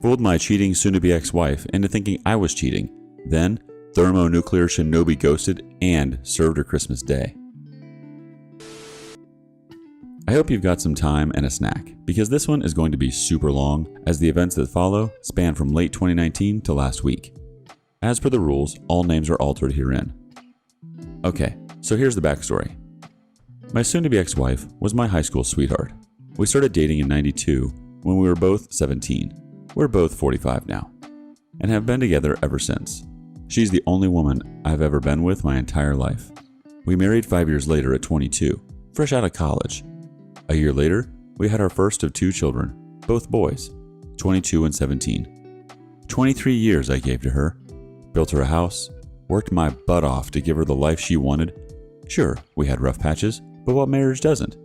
fooled my cheating soon-to-be ex-wife into thinking I was cheating, then thermonuclear shinobi ghosted and served her Christmas Day. I hope you've got some time and a snack, because this one is going to be super long, as the events that follow span from late 2019 to last week. As per the rules, all names are altered herein. Okay, so here's the backstory. My soon-to-be ex-wife was my high school sweetheart. We started dating in '92 when we were both 17. We're both 45 now, and have been together ever since. She's the only woman I've ever been with my entire life. We married 5 years later at 22, fresh out of college. A year later, we had our first of 2 children, both boys, 22 and 17. 23 years I gave to her, built her a house, worked my butt off to give her the life she wanted. Sure, we had rough patches, but what marriage doesn't?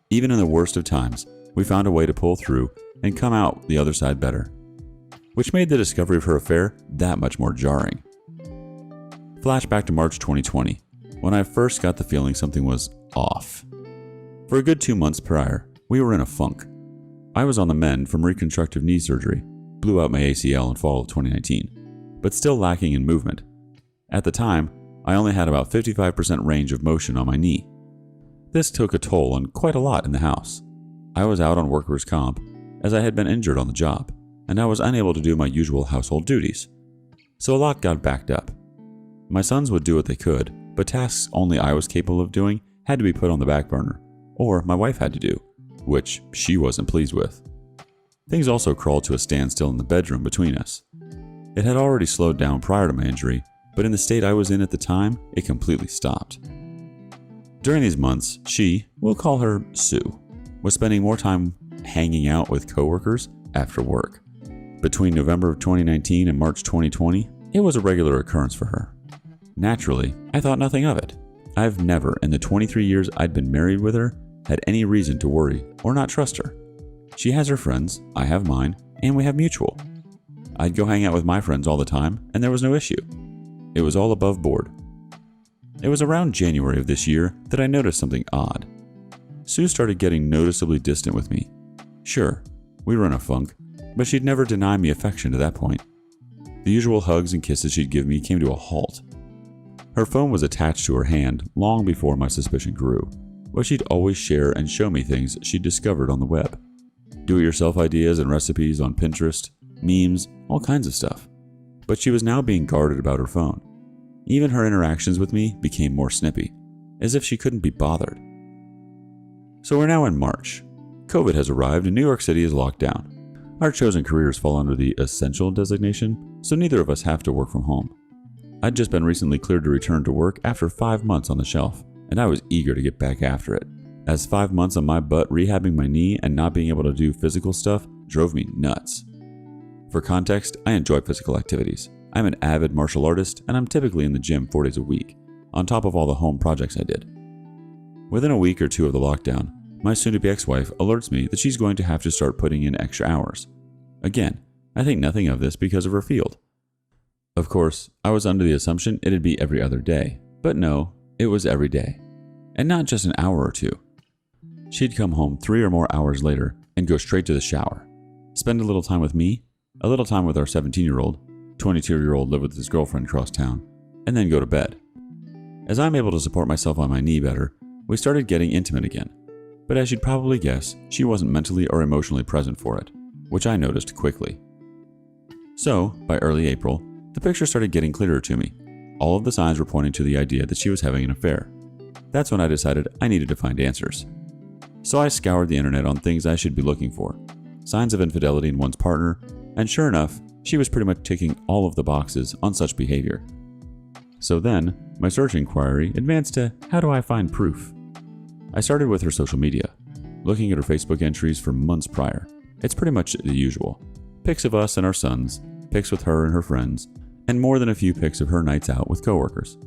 Even in the worst of times, we found a way to pull through and come out the other side better, which made the discovery of her affair that much more jarring. Flashback to March 2020, when I first got the feeling something was off. For a good 2 months prior, we were in a funk. I was on the mend from reconstructive knee surgery, blew out my ACL in fall of 2019, but still lacking in movement. At the time, I only had about 55% range of motion on my knee. This took a toll on quite a lot in the house. I was out on workers' comp, as I had been injured on the job, and I was unable to do my usual household duties. So a lot got backed up. My sons would do what they could, but tasks only I was capable of doing had to be put on the back burner, or my wife had to do, which she wasn't pleased with. Things also crawled to a standstill in the bedroom between us. It had already slowed down prior to my injury, but in the state I was in at the time, it completely stopped. During these months, she, we'll call her Sue, was spending more time hanging out with coworkers after work. Between November of 2019 and March 2020, it was a regular occurrence for her. Naturally, I thought nothing of it. I've never, in the 23 years I'd been married with her, had any reason to worry or not trust her. She has her friends, I have mine, and we have mutual. I'd go hang out with my friends all the time, and there was no issue. It was all above board. It was around January of this year that I noticed something odd. Sue started getting noticeably distant with me. Sure, we were in a funk, but she'd never deny me affection to that point. The usual hugs and kisses she'd give me came to a halt. Her phone was attached to her hand long before my suspicion grew, but she'd always share and show me things she'd discovered on the web. Do-it-yourself ideas and recipes on Pinterest, memes, all kinds of stuff. But she was now being guarded about her phone. Even her interactions with me became more snippy, as if she couldn't be bothered. So we're now in March. COVID has arrived and New York City is locked down. Our chosen careers fall under the essential designation, so neither of us have to work from home. I'd just been recently cleared to return to work after 5 months on the shelf, and I was eager to get back after it, as 5 months on my butt rehabbing my knee and not being able to do physical stuff drove me nuts. For context, I enjoy physical activities. I'm an avid martial artist, and I'm typically in the gym 4 days a week, on top of all the home projects I did. Within a week or two of the lockdown, my soon-to-be ex-wife alerts me that she's going to have to start putting in extra hours. Again, I think nothing of this because of her field. Of course, I was under the assumption it'd be every other day, but no, it was every day. And not just an hour or two. She'd come home 3 or more hours later and go straight to the shower, spend a little time with me, a little time with our 17-year-old, 22-year-old lived with his girlfriend across town, and then go to bed. As I'm able to support myself on my knee better, we started getting intimate again. But as you'd probably guess, she wasn't mentally or emotionally present for it, which I noticed quickly. So, by early April, the picture started getting clearer to me. All of the signs were pointing to the idea that she was having an affair. That's when I decided I needed to find answers. So I scoured the internet on things I should be looking for, signs of infidelity in one's partner, and sure enough, she was pretty much ticking all of the boxes on such behavior. So then, my search inquiry advanced to how do I find proof? I started with her social media, looking at her Facebook entries for months prior. It's pretty much the usual. Pics of us and our sons, pics with her and her friends, and more than a few pics of her nights out with coworkers.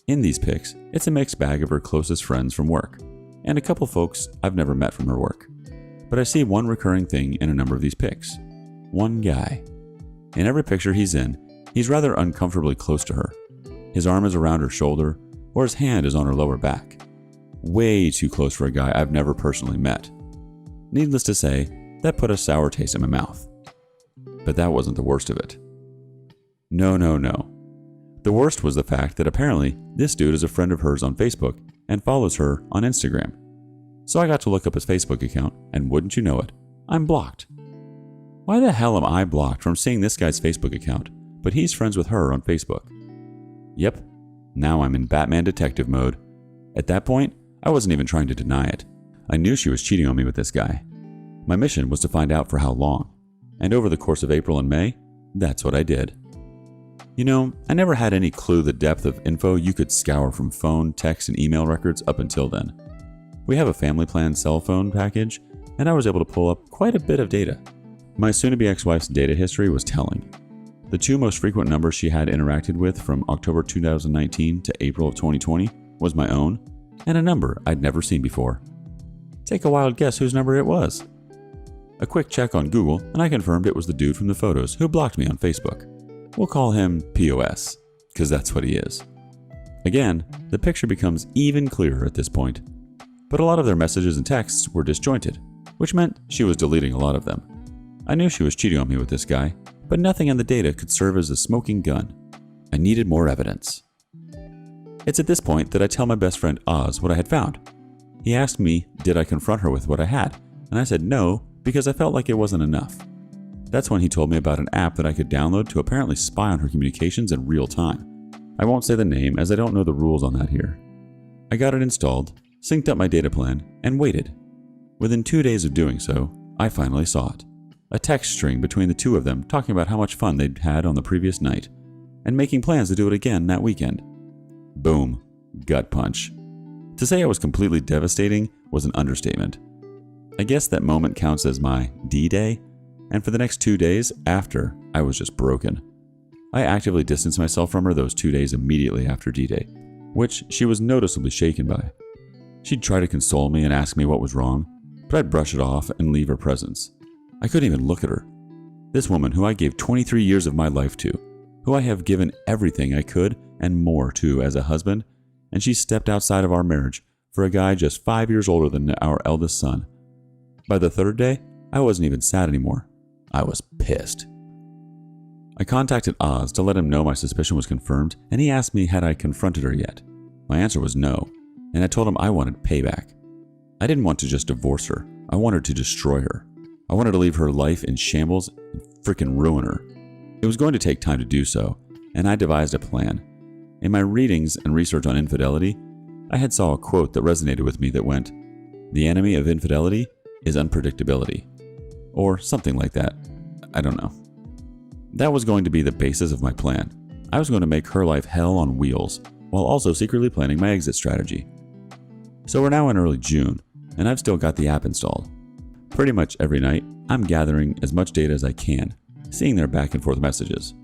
In these pics, it's a mixed bag of her closest friends from work, and a couple folks I've never met from her work. But I see one recurring thing in a number of these pics. One guy. In every picture he's in, he's rather uncomfortably close to her. His arm is around her shoulder, or his hand is on her lower back. Way too close for a guy I've never personally met. Needless to say, that put a sour taste in my mouth. But that wasn't the worst of it. No. The worst was the fact that apparently this dude is a friend of hers on Facebook and follows her on Instagram. So I got to look up his Facebook account, and wouldn't you know it, I'm blocked. Why the hell am I blocked from seeing this guy's Facebook account, but he's friends with her on Facebook? Yep, now I'm in Batman detective mode. At that point, I wasn't even trying to deny it. I knew she was cheating on me with this guy. My mission was to find out for how long, and over the course of April and May, that's what I did. You know, I never had any clue the depth of info you could scour from phone, text, and email records up until then. We have a family plan cell phone package, and I was able to pull up quite a bit of data. My soon-to-be ex-wife's data history was telling. The two most frequent numbers she had interacted with from October 2019 to April of 2020 was my own, and a number I'd never seen before. Take a wild guess whose number it was. A quick check on Google, and I confirmed it was the dude from the photos who blocked me on Facebook. We'll call him POS, because that's what he is. Again, the picture becomes even clearer at this point. But a lot of their messages and texts were disjointed, which meant she was deleting a lot of them. I knew she was cheating on me with this guy, but nothing in the data could serve as a smoking gun. I needed more evidence. It's at this point that I tell my best friend Oz what I had found. He asked me, did I confront her with what I had? And I said no, because I felt like it wasn't enough. That's when he told me about an app that I could download to apparently spy on her communications in real time. I won't say the name as I don't know the rules on that here. I got it installed, synced up my data plan, and waited. Within 2 days of doing so, I finally saw it. A text string between the two of them talking about how much fun they'd had on the previous night, and making plans to do it again that weekend. Boom. Gut punch. To say I was completely devastating was an understatement. I guess that moment counts as my D-Day, and for the next 2 days after, I was just broken. I actively distanced myself from her those 2 days immediately after D-Day, which she was noticeably shaken by. She'd try to console me and ask me what was wrong, but I'd brush it off and leave her presence. I couldn't even look at her. This woman who I gave 23 years of my life to, who I have given everything I could and more to as a husband, and she stepped outside of our marriage for a guy just 5 years older than our eldest son. By the third day, I wasn't even sad anymore. I was pissed. I contacted Oz to let him know my suspicion was confirmed, and he asked me had I confronted her yet. My answer was no, and I told him I wanted payback. I didn't want to just divorce her. I wanted to destroy her. I wanted to leave her life in shambles and frickin' ruin her. It was going to take time to do so, and I devised a plan. In my readings and research on infidelity, I had saw a quote that resonated with me that went, "The enemy of infidelity is unpredictability." Or something like that. I don't know. That was going to be the basis of my plan. I was going to make her life hell on wheels, while also secretly planning my exit strategy. So we're now in early June, and I've still got the app installed. Pretty much every night, I'm gathering as much data as I can, seeing their back and forth messages.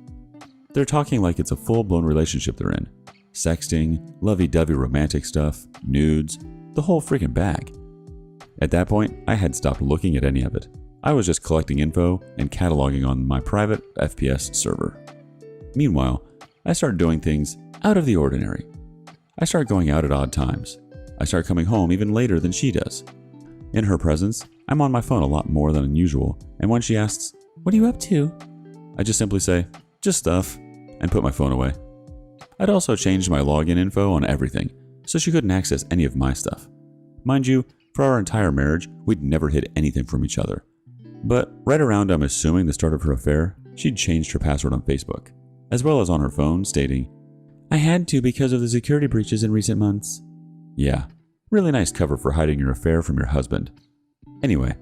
They're talking like it's a full-blown relationship they're in. Sexting, lovey-dovey romantic stuff, nudes, the whole freaking bag. At that point, I had stopped looking at any of it. I was just collecting info and cataloging on my private FPS server. Meanwhile, I started doing things out of the ordinary. I start going out at odd times. I start coming home even later than she does. In her presence, I'm on my phone a lot more than usual, and when she asks, "What are you up to?" I just simply say, "Just stuff," and put my phone away. I'd also changed my login info on everything, so she couldn't access any of my stuff. Mind you, for our entire marriage, we'd never hid anything from each other. But right around, I'm assuming, the start of her affair, she'd changed her password on Facebook, as well as on her phone, stating, "I had to because of the security breaches in recent months." Yeah, really nice cover for hiding your affair from your husband. Anyway,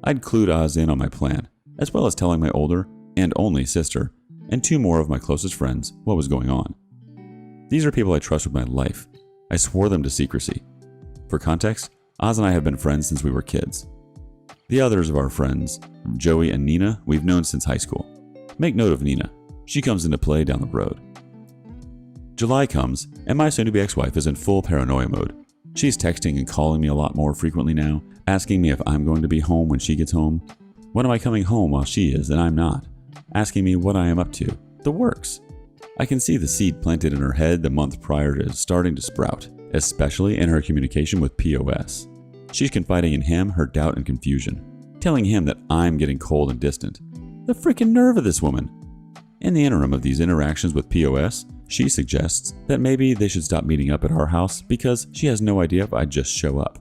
I'd clued Oz in on my plan, as well as telling my older and only sister, and 2 more of my closest friends, what was going on. These are people I trust with my life. I swore them to secrecy. For context, Oz and I have been friends since we were kids. The others of our friends, Joey and Nina, we've known since high school. Make note of Nina. She comes into play down the road. July comes, and my soon-to-be ex-wife is in full paranoia mode. She's texting and calling me a lot more frequently now, asking me if I'm going to be home when she gets home. When am I coming home while she is and I'm not? Asking me what I am up to. The works. I can see the seed planted in her head the month prior to starting to sprout, especially in her communication with POS. She's confiding in him her doubt and confusion, telling him that I'm getting cold and distant. The freaking nerve of this woman. In the interim of these interactions with POS, she suggests that maybe they should stop meeting up at our house because she has no idea if I'd just show up.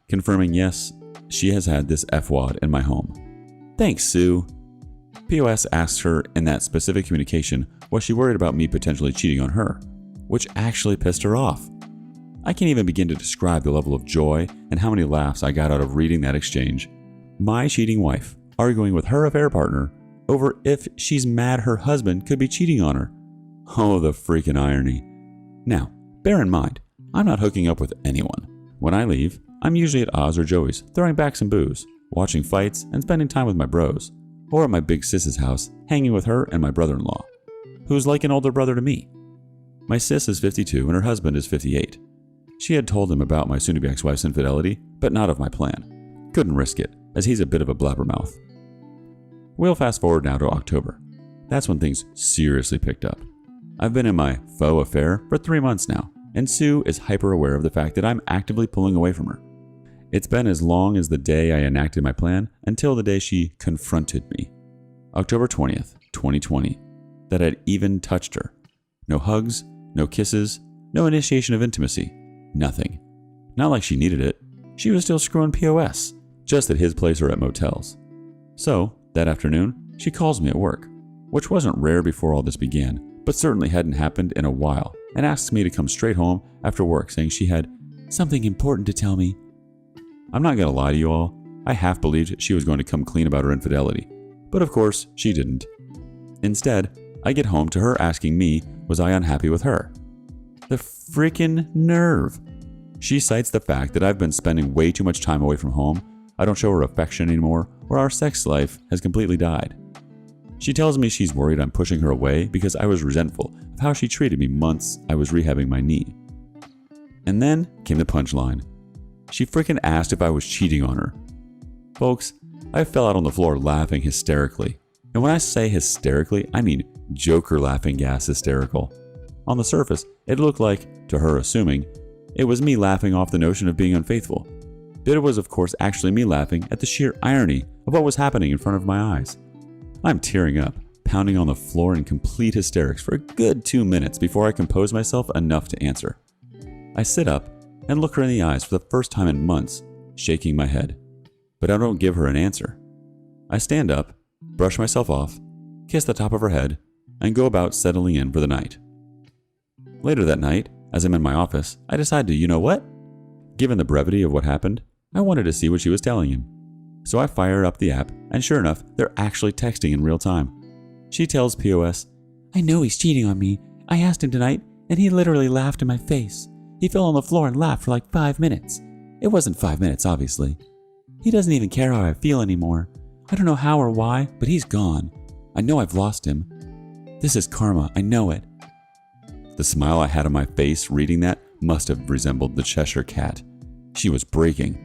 Confirming yes, she has had this F-wad in my home. Thanks, Sue. POS asks her in that specific communication was she worried about me potentially cheating on her, which actually pissed her off. I can't even begin to describe the level of joy and how many laughs I got out of reading that exchange. My cheating wife arguing with her affair partner over if she's mad her husband could be cheating on her. Oh, the freaking irony. Now, bear in mind, I'm not hooking up with anyone. When I leave, I'm usually at Oz or Joey's, throwing back some booze, watching fights, and spending time with my bros, or at my big sis's house, hanging with her and my brother-in-law, who's like an older brother to me. My sis is 52 and her husband is 58. She had told him about my soon-to-be ex-wife's infidelity, but not of my plan. Couldn't risk it, as he's a bit of a blabbermouth. We'll fast forward now to October. That's when things seriously picked up. I've been in my faux affair for 3 months now, and Sue is hyper aware of the fact that I'm actively pulling away from her. It's been as long as the day I enacted my plan until the day she confronted me. October 20th, 2020, that I'd even touched her. No hugs, no kisses, no initiation of intimacy, nothing. Not like she needed it. She was still screwing POS, just at his place or at motels. So, that afternoon, she calls me at work, which wasn't rare before all this began, but certainly hadn't happened in a while, and asks me to come straight home after work saying she had something important to tell me. I'm not going to lie to you all, I half believed she was going to come clean about her infidelity, but of course she didn't. Instead, I get home to her asking me was I unhappy with her. The freaking nerve! She cites the fact that I've been spending way too much time away from home, I don't show her affection anymore, or our sex life has completely died. She tells me she's worried I'm pushing her away because I was resentful of how she treated me months I was rehabbing my knee. And then came the punchline. She freaking asked if I was cheating on her. Folks, I fell out on the floor laughing hysterically. And when I say hysterically, I mean Joker laughing gas hysterical. On the surface, it looked like, to her assuming, it was me laughing off the notion of being unfaithful. But it was of course actually me laughing at the sheer irony of what was happening in front of my eyes. I'm tearing up, pounding on the floor in complete hysterics for a good 2 minutes before I compose myself enough to answer. I sit up and look her in the eyes for the first time in months, shaking my head. But I don't give her an answer. I stand up, brush myself off, kiss the top of her head, and go about settling in for the night. Later that night, as I'm in my office, I decide to, you know what? Given the brevity of what happened, I wanted to see what she was telling him. So I fire up the app, and sure enough, they're actually texting in real time. She tells POS, I know he's cheating on me. I asked him tonight, and he literally laughed in my face. He fell on the floor and laughed for like 5 minutes. It wasn't 5 minutes, obviously. He doesn't even care how I feel anymore. I don't know how or why, but he's gone. I know I've lost him. This is karma, I know it. The smile I had on my face reading that must have resembled the Cheshire Cat. She was breaking.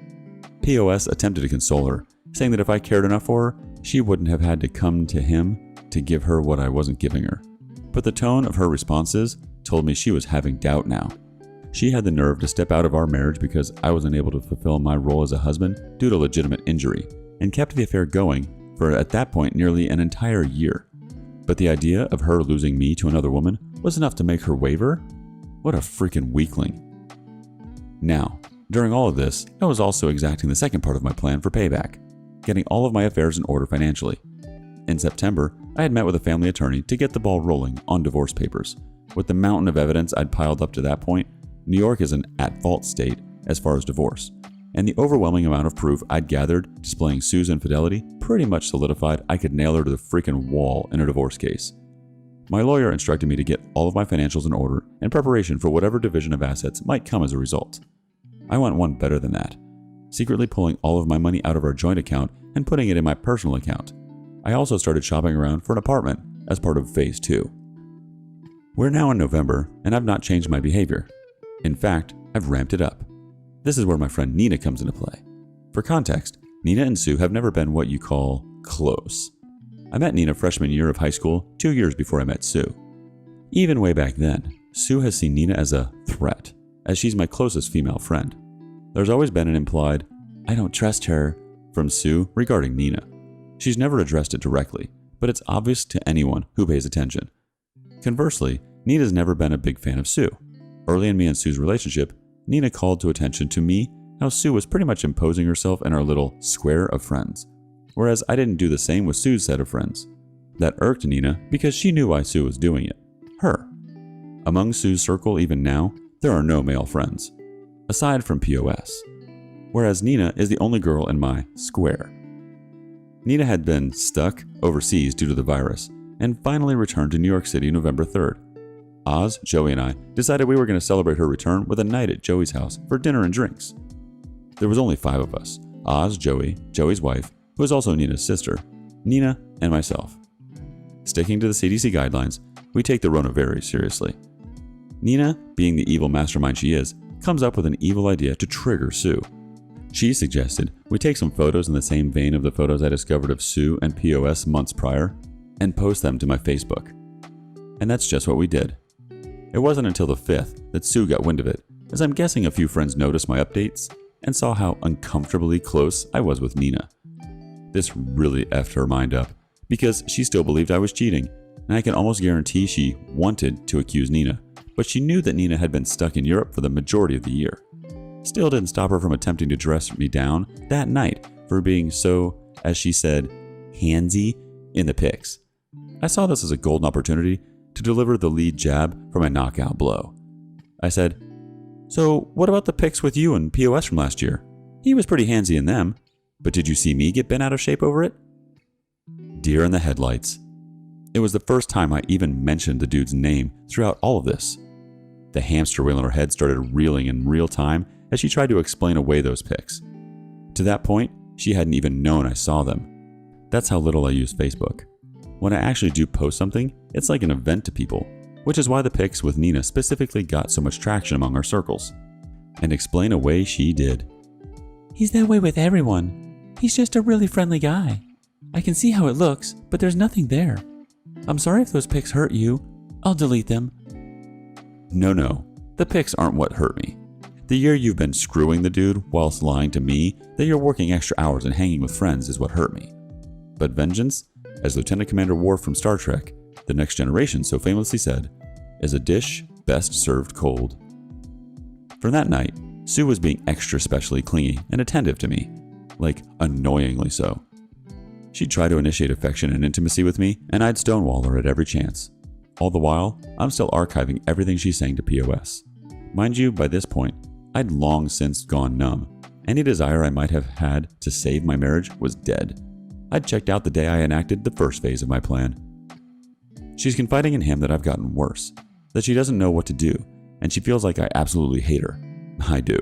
POS attempted to console her, saying that if I cared enough for her, she wouldn't have had to come to him to give her what I wasn't giving her. But the tone of her responses told me she was having doubt now. She had the nerve to step out of our marriage because I was unable to fulfill my role as a husband due to legitimate injury, and kept the affair going for, at that point, nearly an entire year. But the idea of her losing me to another woman was enough to make her waver? What a freaking weakling. Now, during all of this, I was also exacting the second part of my plan for payback, getting all of my affairs in order financially. In September, I had met with a family attorney to get the ball rolling on divorce papers. With the mountain of evidence I'd piled up to that point, New York is an at-fault state as far as divorce, and the overwhelming amount of proof I'd gathered displaying Sue's infidelity pretty much solidified I could nail her to the freaking wall in a divorce case. My lawyer instructed me to get all of my financials in order in preparation for whatever division of assets might come as a result. I went one better than that, secretly pulling all of my money out of our joint account and putting it in my personal account. I also started shopping around for an apartment as part of Phase 2. We're now in November, and I've not changed my behavior. In fact, I've ramped it up. This is where my friend Nina comes into play. For context, Nina and Sue have never been what you call close. I met Nina freshman year of high school, 2 years before I met Sue. Even way back then, Sue has seen Nina as a threat, as she's my closest female friend. There's always been an implied, I don't trust her, from Sue regarding Nina. She's never addressed it directly, but it's obvious to anyone who pays attention. Conversely, Nina's never been a big fan of Sue. Early in me and Sue's relationship, Nina called to attention to me how Sue was pretty much imposing herself in our little square of friends, whereas I didn't do the same with Sue's set of friends. That irked Nina because she knew why Sue was doing it. Her. Among Sue's circle even now, there are no male friends, aside from POS, whereas Nina is the only girl in my square. Nina had been stuck overseas due to the virus and finally returned to New York City November 3rd. Oz, Joey, and I decided we were going to celebrate her return with a night at Joey's house for dinner and drinks. There was only 5 of us: Oz, Joey, Joey's wife, who is also Nina's sister, Nina, and myself. Sticking to the CDC guidelines, we take the Rona very seriously. Nina, being the evil mastermind she is, comes up with an evil idea to trigger Sue. She suggested we take some photos in the same vein of the photos I discovered of Sue and POS months prior and post them to my Facebook. And that's just what we did. It wasn't until the 5th that Sue got wind of it, as I'm guessing a few friends noticed my updates and saw how uncomfortably close I was with Nina. This really effed her mind up, because she still believed I was cheating, and I can almost guarantee she wanted to accuse Nina, but she knew that Nina had been stuck in Europe for the majority of the year. Still didn't stop her from attempting to dress me down that night for being so, as she said, handsy in the pics. I saw this as a golden opportunity to deliver the lead jab for my knockout blow. I said, "So what about the pics with you and POS from last year? He was pretty handsy in them, but did you see me get bent out of shape over it?" Deer in the headlights. It was the first time I even mentioned the dude's name throughout all of this. The hamster wheel in her head started reeling in real time as she tried to explain away those pics. To that point, she hadn't even known I saw them. That's how little I use Facebook. When I actually do post something, it's like an event to people, which is why the pics with Nina specifically got so much traction among our circles. And explain away she did. "He's that way with everyone. He's just a really friendly guy. I can see how it looks, but there's nothing there. I'm sorry if those pics hurt you. I'll delete them." No, the pics aren't what hurt me. The year you've been screwing the dude whilst lying to me that you're working extra hours and hanging with friends is what hurt me. But vengeance, as Lieutenant Commander Worf from Star Trek, The Next Generation so famously said, is a dish best served cold. For that night, Sue was being extra specially clingy and attentive to me, like annoyingly so. She'd try to initiate affection and intimacy with me, and I'd stonewall her at every chance. All the while, I'm still archiving everything she's saying to POS. Mind you, by this point, I'd long since gone numb. Any desire I might have had to save my marriage was dead. I'd checked out the day I enacted the first phase of my plan. She's confiding in him that I've gotten worse, that she doesn't know what to do, and she feels like I absolutely hate her. I do.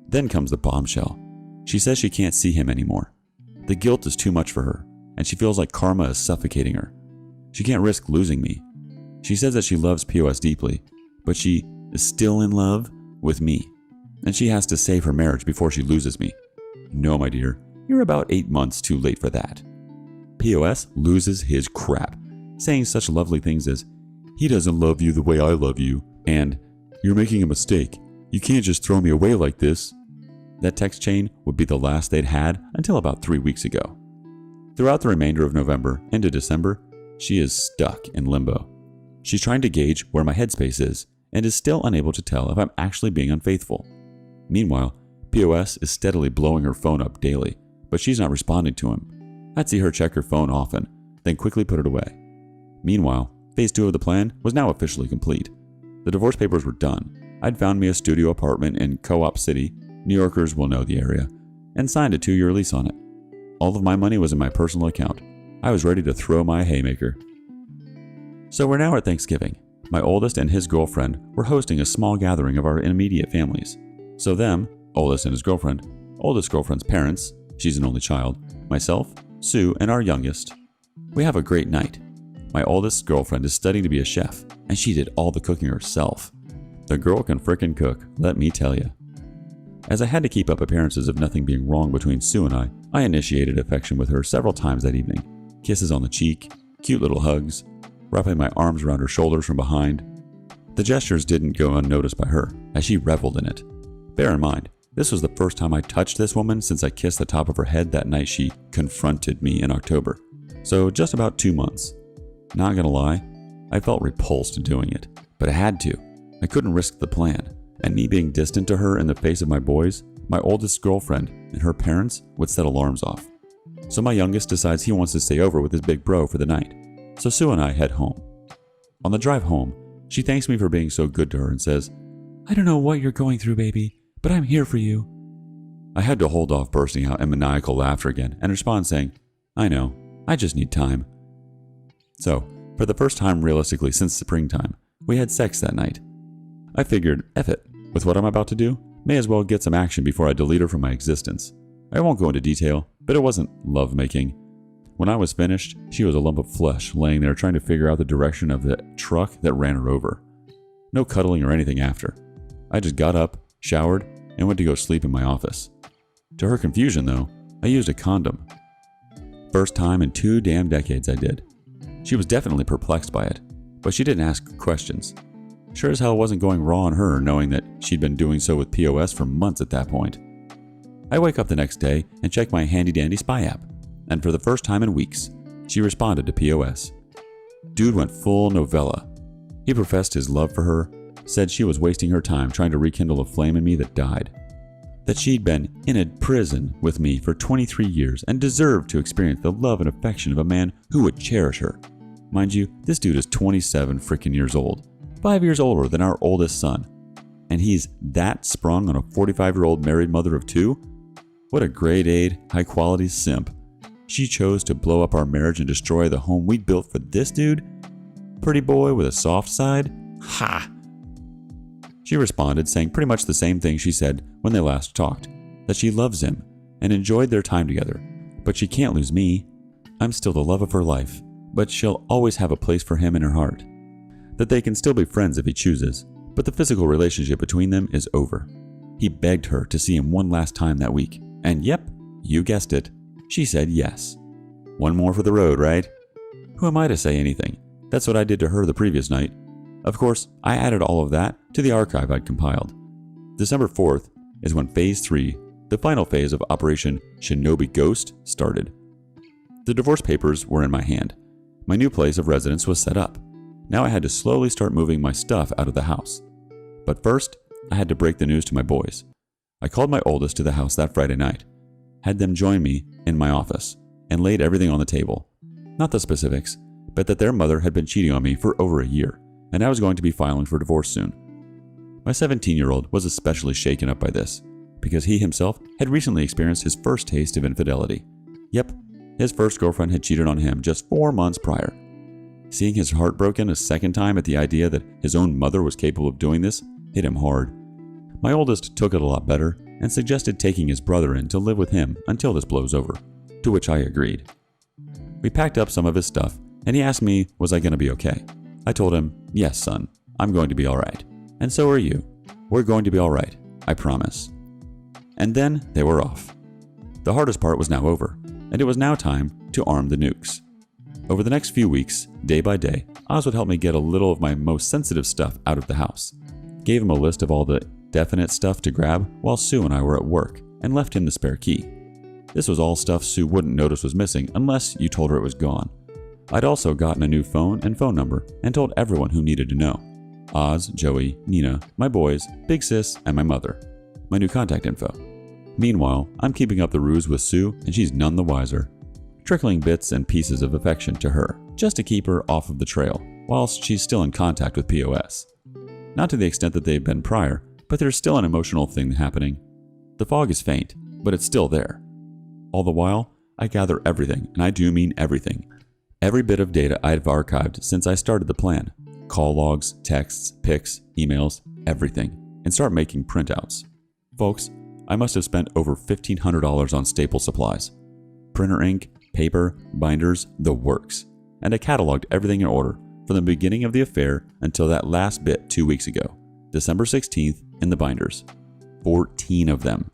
Then comes the bombshell. She says she can't see him anymore. The guilt is too much for her, and she feels like karma is suffocating her. She can't risk losing me. She says that she loves POS deeply, but she is still in love with me, and she has to save her marriage before she loses me. No, my dear, you're about 8 months too late for that. POS loses his crap, saying such lovely things as, "He doesn't love you the way I love you," and "You're making a mistake. You can't just throw me away like this." That text chain would be the last they'd had until about 3 weeks ago. Throughout the remainder of November into December, she is stuck in limbo. She's trying to gauge where my headspace is and is still unable to tell if I'm actually being unfaithful. Meanwhile, POS is steadily blowing her phone up daily, but she's not responding to him. I'd see her check her phone often, then quickly put it away. Meanwhile, phase 2 of the plan was now officially complete. The divorce papers were done. I'd found me a studio apartment in Co-op City, New Yorkers will know the area, and signed a 2-year lease on it. All of my money was in my personal account. I was ready to throw my haymaker. So we're now at Thanksgiving. My oldest and his girlfriend were hosting a small gathering of our immediate families. So them, oldest and his girlfriend, oldest girlfriend's parents, she's an only child, myself, Sue, and our youngest. We have a great night. My oldest girlfriend is studying to be a chef, and she did all the cooking herself. The girl can frickin' cook, let me tell you. As I had to keep up appearances of nothing being wrong between Sue and I initiated affection with her several times that evening. Kisses on the cheek, cute little hugs, wrapping my arms around her shoulders from behind. The gestures didn't go unnoticed by her, as she reveled in it. Bear in mind, this was the first time I touched this woman since I kissed the top of her head that night she confronted me in October. So just about 2 months. Not gonna lie, I felt repulsed doing it, but I had to. I couldn't risk the plan, and me being distant to her in the face of my boys, my oldest girlfriend, and her parents would set alarms off. So my youngest decides he wants to stay over with his big bro for the night. So Sue and I head home. On the drive home, she thanks me for being so good to her and says, "I don't know what you're going through, baby, but I'm here for you." I had to hold off bursting out in maniacal laughter again and respond saying, "I know, I just need time." So, for the first time realistically since springtime, we had sex that night. I figured, F it, with what I'm about to do, may as well get some action before I delete her from my existence. I won't go into detail, but it wasn't lovemaking. When I was finished, she was a lump of flesh laying there trying to figure out the direction of the truck that ran her over. No cuddling or anything after. I just got up, showered, and went to go sleep in my office. To her confusion though, I used a condom. First time in 2 damn decades I did. She was definitely perplexed by it, but she didn't ask questions. Sure as hell wasn't going raw on her knowing that she'd been doing so with POS for months at that point. I wake up the next day and check my handy-dandy spy app, and for the first time in weeks, she responded to POS. Dude went full novella. He professed his love for her, said she was wasting her time trying to rekindle a flame in me that died. That she'd been in a prison with me for 23 years and deserved to experience the love and affection of a man who would cherish her. Mind you, this dude is 27 freaking years old, 5 years older than our oldest son. And he's that sprung on a 45-year-old married mother of 2? What a grade A, high-quality simp. She chose to blow up our marriage and destroy the home we'd built for this dude? Pretty boy with a soft side? Ha! She responded saying pretty much the same thing she said when they last talked, that she loves him and enjoyed their time together, but she can't lose me. I'm still the love of her life, but she'll always have a place for him in her heart. That they can still be friends if he chooses, but the physical relationship between them is over. He begged her to see him one last time that week, and yep, you guessed it, she said yes. One more for the road, right? Who am I to say anything? That's what I did to her the previous night. Of course, I added all of that to the archive I'd compiled. December 4th is when Phase 3, the final phase of Operation Shinobi Ghost, started. The divorce papers were in my hand. My new place of residence was set up. Now I had to slowly start moving my stuff out of the house. But first, I had to break the news to my boys. I called my oldest to the house that Friday night, had them join me in my office, and laid everything on the table. Not the specifics, but that their mother had been cheating on me for over a year, and I was going to be filing for divorce soon. My 17-year-old was especially shaken up by this, because he himself had recently experienced his first taste of infidelity. Yep, his first girlfriend had cheated on him just 4 months prior. Seeing his heart broken a second time at the idea that his own mother was capable of doing this hit him hard. My oldest took it a lot better and suggested taking his brother in to live with him until this blows over, to which I agreed. We packed up some of his stuff, and he asked me was I going to be okay. I told him, yes son, I'm going to be alright. And so are you. We're going to be alright, I promise. And then they were off. The hardest part was now over, and it was now time to arm the nukes. Over the next few weeks, day by day, Oz would help me get a little of my most sensitive stuff out of the house. Gave him a list of all the definite stuff to grab while Sue and I were at work, and left him the spare key. This was all stuff Sue wouldn't notice was missing unless you told her it was gone. I'd also gotten a new phone and phone number and told everyone who needed to know. Oz, Joey, Nina, my boys, Big Sis, and my mother. My new contact info. Meanwhile, I'm keeping up the ruse with Sue and she's none the wiser. Trickling bits and pieces of affection to her, just to keep her off of the trail, whilst she's still in contact with POS. Not to the extent that they've been prior, but there's still an emotional thing happening. The fog is faint, but it's still there. All the while, I gather everything, and I do mean everything. Every bit of data I've archived since I started the plan. Call logs, texts, pics, emails, everything, and start making printouts. Folks, I must have spent over $1,500 on staple supplies. Printer ink, paper, binders, the works. And I cataloged everything in order from the beginning of the affair until that last bit 2 weeks ago, December 16th, in the binders. 14 of them.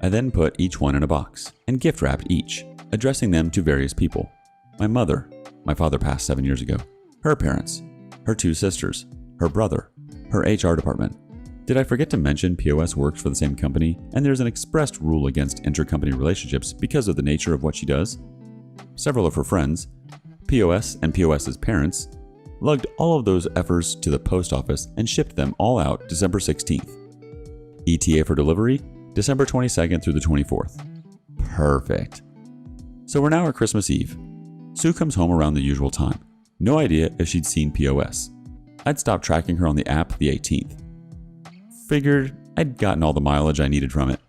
I then put each one in a box and gift wrapped each, addressing them to various people. My mother, my father passed 7 years ago, her parents, her 2 sisters, her brother, her HR department. Did I forget to mention POS works for the same company and there's an expressed rule against intercompany relationships because of the nature of what she does? Several of her friends, POS and POS's parents, lugged all of those efforts to the post office and shipped them all out December 16th. ETA for delivery, December 22nd through the 24th. Perfect. So we're now at Christmas Eve. Sue comes home around the usual time. No idea if she'd seen POS. I'd stopped tracking her on the app the 18th. Figured I'd gotten all the mileage I needed from it.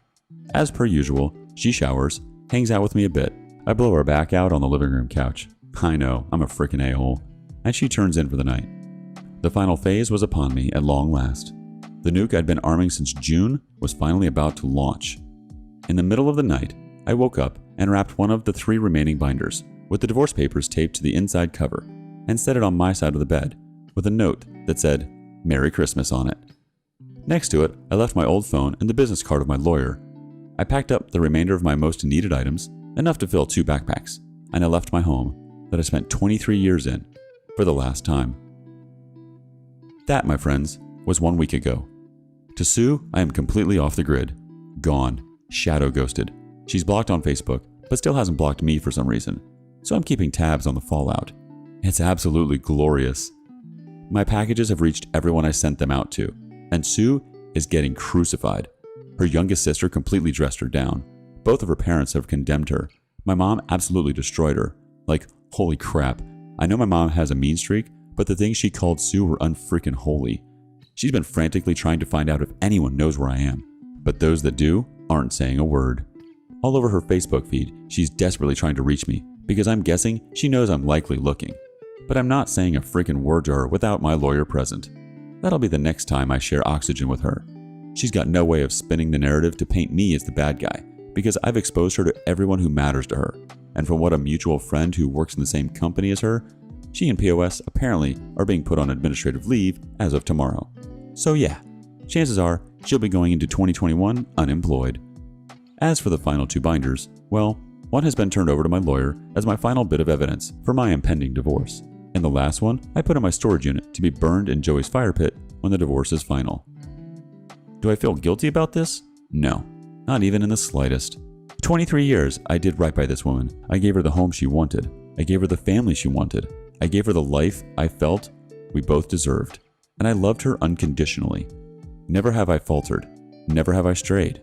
As per usual, she showers, hangs out with me a bit. I blow her back out on the living room couch. I know, I'm a frickin' a-hole. And she turns in for the night. The final phase was upon me at long last. The nuke I'd been arming since June was finally about to launch. In the middle of the night, I woke up and wrapped one of the 3 remaining binders with the divorce papers taped to the inside cover and set it on my side of the bed with a note that said, "Merry Christmas" on it. Next to it, I left my old phone and the business card of my lawyer. I packed up the remainder of my most needed items, enough to fill 2 backpacks, and I left my home that I spent 23 years in for the last time. That, my friends, was 1 week ago. To Sue, I am completely off the grid. Gone. Shadow ghosted. She's blocked on Facebook, but still hasn't blocked me for some reason. So I'm keeping tabs on the fallout. It's absolutely glorious. My packages have reached everyone I sent them out to, and Sue is getting crucified. Her youngest sister completely dressed her down. Both of her parents have condemned her. My mom absolutely destroyed her. Like, holy crap. I know my mom has a mean streak, but the things she called Sue were unfreaking holy. She's been frantically trying to find out if anyone knows where I am, but those that do aren't saying a word. All over her Facebook feed, she's desperately trying to reach me because I'm guessing she knows I'm likely looking. But I'm not saying a freaking word to her without my lawyer present. That'll be the next time I share oxygen with her. She's got no way of spinning the narrative to paint me as the bad guy because I've exposed her to everyone who matters to her. And from what a mutual friend who works in the same company as her, she and POS apparently are being put on administrative leave as of tomorrow. So yeah, chances are she'll be going into 2021 unemployed. As for the final 2 binders, well, one has been turned over to my lawyer as my final bit of evidence for my impending divorce. And the last one I put in my storage unit to be burned in Joey's fire pit when the divorce is final. Do I feel guilty about this? No, not even in the slightest. 23 years I did right by this woman. I gave her the home she wanted. I gave her the family she wanted. I gave her the life I felt we both deserved. And I loved her unconditionally. Never have I faltered. Never have I strayed.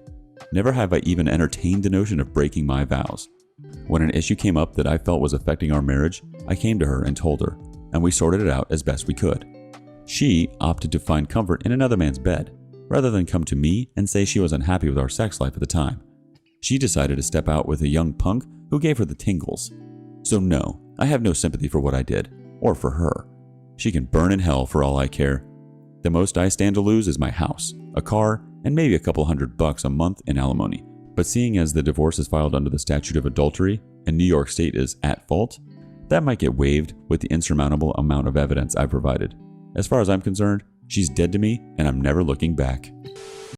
Never have I even entertained the notion of breaking my vows. When an issue came up that I felt was affecting our marriage, I came to her and told her, and we sorted it out as best we could. She opted to find comfort in another man's bed, rather than come to me and say she was unhappy with our sex life at the time. She decided to step out with a young punk who gave her the tingles. So no, I have no sympathy for what I did, or for her. She can burn in hell for all I care. The most I stand to lose is my house, a car, and maybe a couple $100 a month in alimony. But seeing as the divorce is filed under the statute of adultery and New York State is at fault, that might get waived with the insurmountable amount of evidence I provided. As far as I'm concerned, she's dead to me and I'm never looking back.